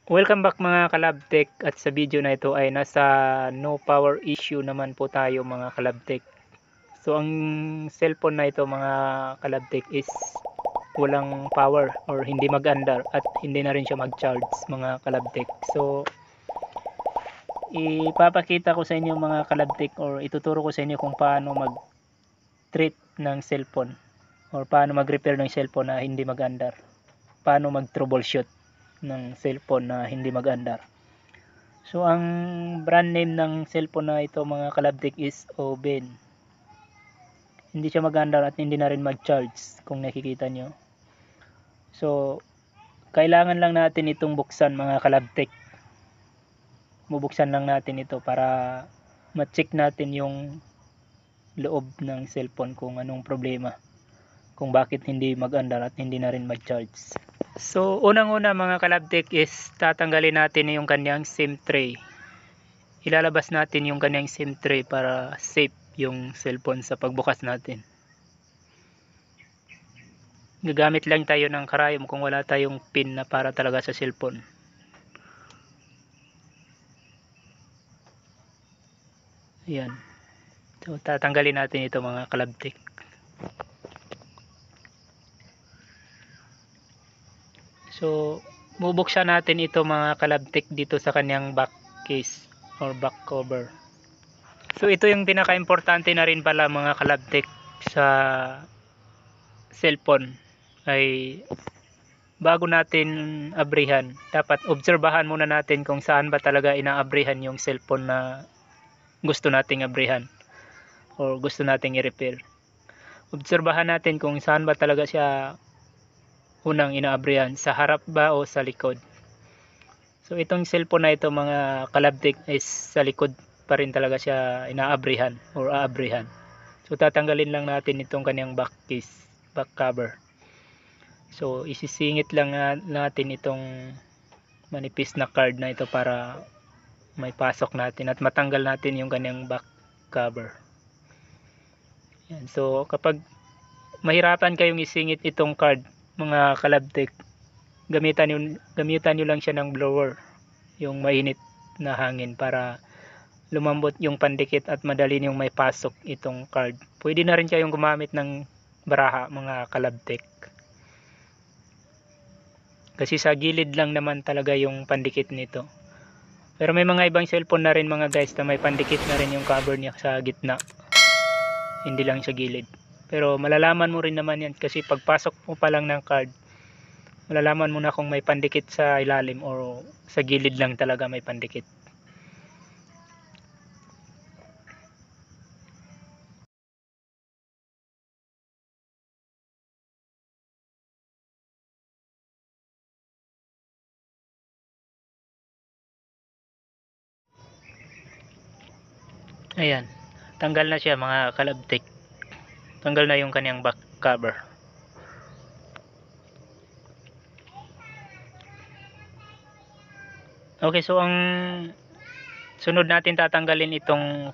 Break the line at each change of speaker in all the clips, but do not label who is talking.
Welcome back mga Kalabtek, at sa video na ito ay nasa no power issue naman po tayo mga Kalabtek. So ang cellphone na ito mga Kalabtek is walang power or hindi mag-andar at hindi na rin siya mag-charge mga Kalabtek. So ipapakita ko sa inyo mga Kalabtek or ituturo ko sa inyo kung paano mag-treat ng cellphone or paano mag-repair ng cellphone na hindi mag-andar. Paano mag-troubleshoot ng cellphone na hindi mag-andar. So ang brand name ng cellphone na ito mga Kalabtik is Oben. Hindi siya mag-andar at hindi na rin mag-charge kung nakikita nyo. So kailangan lang natin itong buksan mga Kalabtik. Bubuksan lang natin ito para ma-check natin yung loob ng cellphone kung anong problema, kung bakit hindi mag-andar at hindi na rin mag-charge. So unang-una mga Kalabtik is tatanggalin natin yung kanyang SIM tray. Ilalabas natin yung kanyang SIM tray para safe yung cellphone sa pagbukas natin. Gagamit lang tayo ng karayom kung wala tayong pin na para talaga sa cellphone. Ayan. So tatanggalin natin ito mga Kalabtik. So bubuksan natin ito mga Kalabtik dito sa kanyang back case or back cover. So ito yung pinaka-importante na rin pala mga Kalabtik sa cellphone, ay bago natin abrihan, dapat obserbahan muna natin kung saan ba talaga inaabrihan yung cellphone na gusto nating abrihan or gusto nating i-repair. Obserbahan natin kung saan ba talaga siya unang inaabrihan, sa harap ba o sa likod. So itong cellphone na ito mga Kalabtik is sa likod pa rin talaga siya inaabrihan or aabrihan. So tatanggalin lang natin itong kanyang back case, back cover. So isisingit lang natin itong manipis na card na ito para may pasok natin at matanggal natin yung kanyang back cover. Yan. So kapag mahirapan kayong isingit itong card mga Kalabtik, gamitan nyo lang siya ng blower, yung mainit na hangin, para lumambot yung pandikit at madali yung may pasok itong card. Pwede na rin kayong gumamit ng baraha mga Kalabtik, kasi sa gilid lang naman talaga yung pandikit nito. Pero may mga ibang cellphone na rin mga guys na may pandikit na rin yung cover niya sa gitna, hindi lang sa gilid. Pero malalaman mo rin naman yan kasi pagpasok mo pa lang ng card, malalaman mo na kung may pandikit sa ilalim o sa gilid lang talaga may pandikit. Ayan, tanggal na siya mga Kalabtik. Tanggal na yung kanyang back cover. Okay, so ang sunod natin tatanggalin itong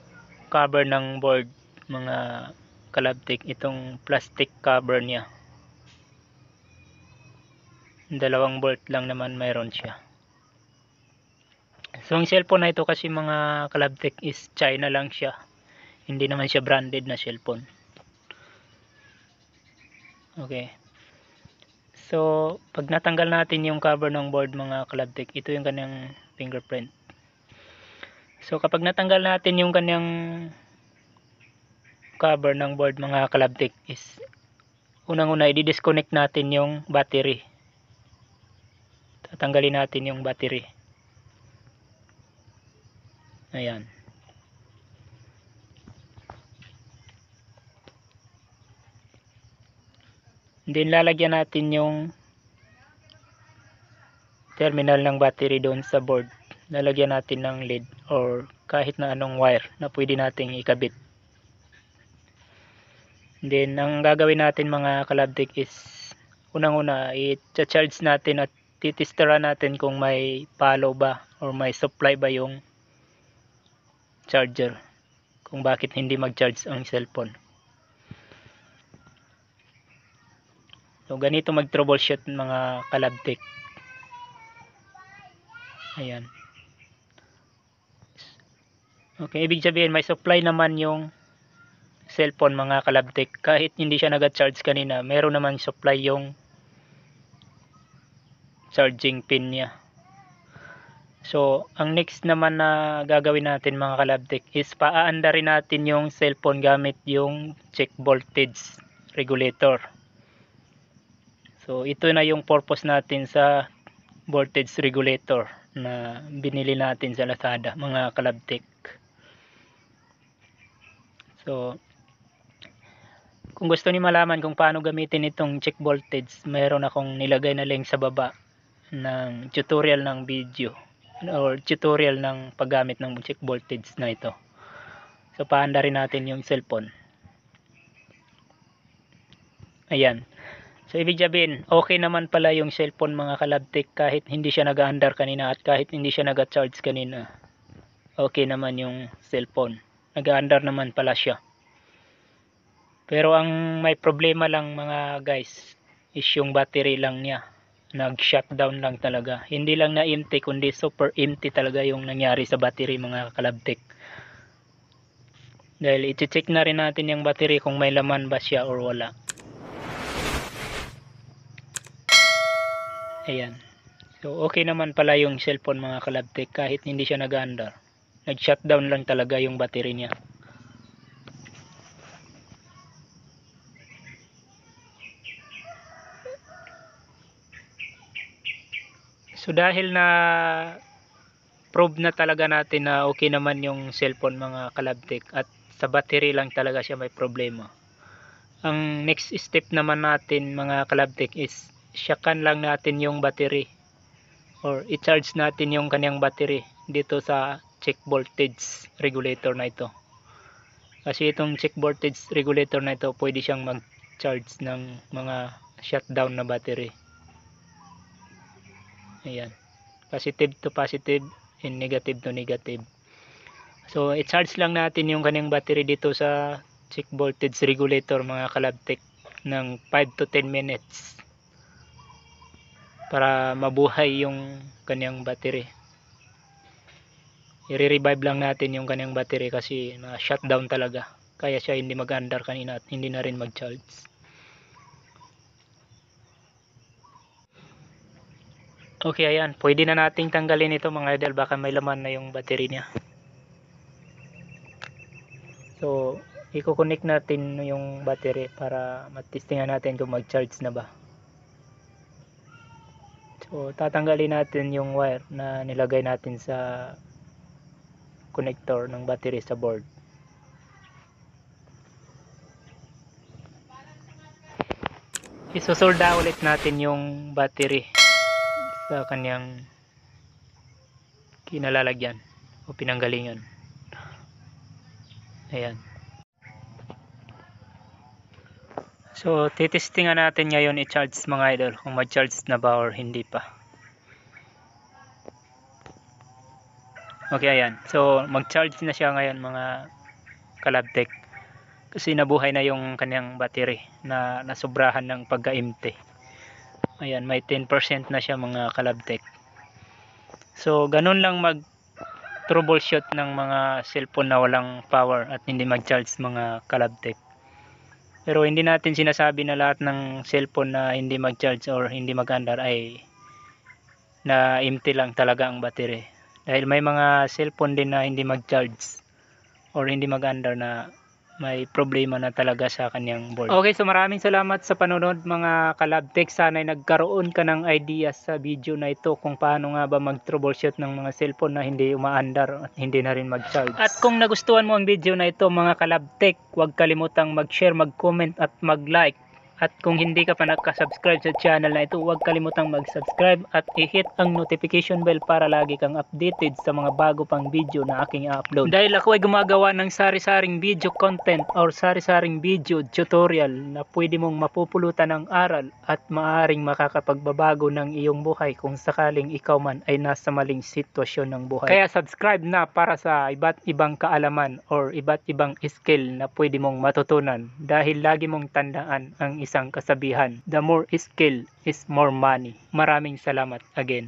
cover ng board mga Kalabtik, itong plastic cover niya. 2 bolt lang naman mayroon siya. So ang cellphone na ito kasi mga Kalabtik is China lang siya, hindi naman siya branded na cellphone. Okay, so pag natanggal natin yung cover ng board mga Kalabtik, ito yung kanyang fingerprint. So kapag natanggal natin yung kanyang cover ng board mga Kalabtik, is unang-una i-disconnect natin yung battery. Tatanggalin natin yung battery. Ayan. Then lalagyan natin yung terminal ng battery doon sa board. Lalagyan natin ng lead or kahit na anong wire na pwede nating ikabit. Then ang gagawin natin mga Kalabtik is unang-una i-charge natin at titestera natin kung may follow ba or may supply ba yung charger, kung bakit hindi mag-charge ang cellphone. So ganito mag-troubleshoot mga Kalabtik. Ayan. Okay, ibig sabihin may supply naman yung cellphone mga kalabtik. Kahit hindi siya nag-charge kanina, meron naman supply yung charging pin niya. So, ang next naman na gagawin natin mga kalabtik is paaandarin natin yung cellphone gamit yung check voltage regulator. So, ito na yung purpose natin sa voltage regulator na binili natin sa Lazada mga kalabtik. So, kung gusto niyo malaman kung paano gamitin itong check voltage, mayroon akong nilagay na link sa baba ng tutorial ng video or tutorial ng paggamit ng check voltage na ito. So, paanda rin natin yung cellphone. Ayan. So, ibig sabihin, okay naman pala yung cellphone mga kalabtik kahit hindi siya nag-aandar kanina at kahit hindi siya nag-charge kanina. Okay naman yung cellphone. Nag-aandar naman pala siya. Pero ang may problema lang mga guys is yung battery lang niya. Nag-shutdown lang talaga. Hindi lang na empty kundi super empty talaga yung nangyari sa battery mga kalabtik. Dahil i-check na rin natin yung battery kung may laman ba siya or wala. Ayan. So okay naman pala yung cellphone mga kalabtik kahit hindi siya nag-aandar. Nag-shutdown lang talaga yung battery niya. So dahil na prove na talaga natin na okay naman yung cellphone mga kalabtik at sa battery lang talaga siya may problema. Ang next step naman natin mga kalabtik is syakan lang natin yung battery or i-charge natin yung kanyang battery dito sa check voltage regulator na ito. Kasi itong check voltage regulator na ito pwede siyang mag-charge ng mga shutdown na battery. Ayan. Positive to positive and negative to negative. So, i-charge lang natin yung kanyang battery dito sa check voltage regulator mga kalabtik ng 5 to 10 minutes para mabuhay yung kanyang battery. I-revive lang natin yung kanyang battery kasi na-shutdown talaga. Kaya siya hindi mag-andar kanina at hindi na rin mag-charge. Okay, ayan. Pwede na nating tanggalin ito mga idol. Baka may laman na yung battery niya. So, i-connect natin yung battery para matestingan natin kung mag-charge na ba. So, tatanggalin natin yung wire na nilagay natin sa connector ng battery sa board. Isusolda ulit natin yung battery sa kanyang kinalalagyan o pinanggalingan. Ayan. So, titestingan natin ngayon i-charge mga idol kung mag-charge na ba or hindi pa. Okay, ayan. So, mag-charge na siya ngayon mga kalabtik. Kasi nabuhay na yung kanyang battery na nasubrahan ng pagka-empty. Ayan, may 10% na siya mga kalabtik. So, ganun lang mag-troubleshoot ng mga cellphone na walang power at hindi mag-charge mga kalabtik. Pero hindi natin sinasabi na lahat ng cellphone na hindi mag-charge or hindi mag-andar ay na empty lang talaga ang battery. Dahil may mga cellphone din na hindi mag-charge or hindi mag-andar na may problema na talaga sa kanyang board. Okay, so maraming salamat sa panonood mga kalabtik. Sana'y nagkaroon ka ng idea sa video na ito kung paano nga ba mag-troubleshoot ng mga cellphone na hindi umaandar at hindi na rin mag-charge. At kung nagustuhan mo ang video na ito mga kalabtik, huwag kalimutang mag-share, mag-comment at mag-like. At kung hindi ka pa nakasubscribe sa channel na ito, huwag kalimutang mag-subscribe at i-hit ang notification bell para lagi kang updated sa mga bago pang video na aking upload. Dahil ako ay gumagawa ng sari-saring video content or sari-saring video tutorial na pwede mong mapupulutan ng aral at maaaring makakapagbabago ng iyong buhay kung sakaling ikaw man ay nasa maling sitwasyon ng buhay. Kaya subscribe na para sa iba't ibang kaalaman or iba't ibang skill na pwede mong matutunan dahil lagi mong tandaan ang isang kasabihan, the more skill is more money. Maraming salamat again.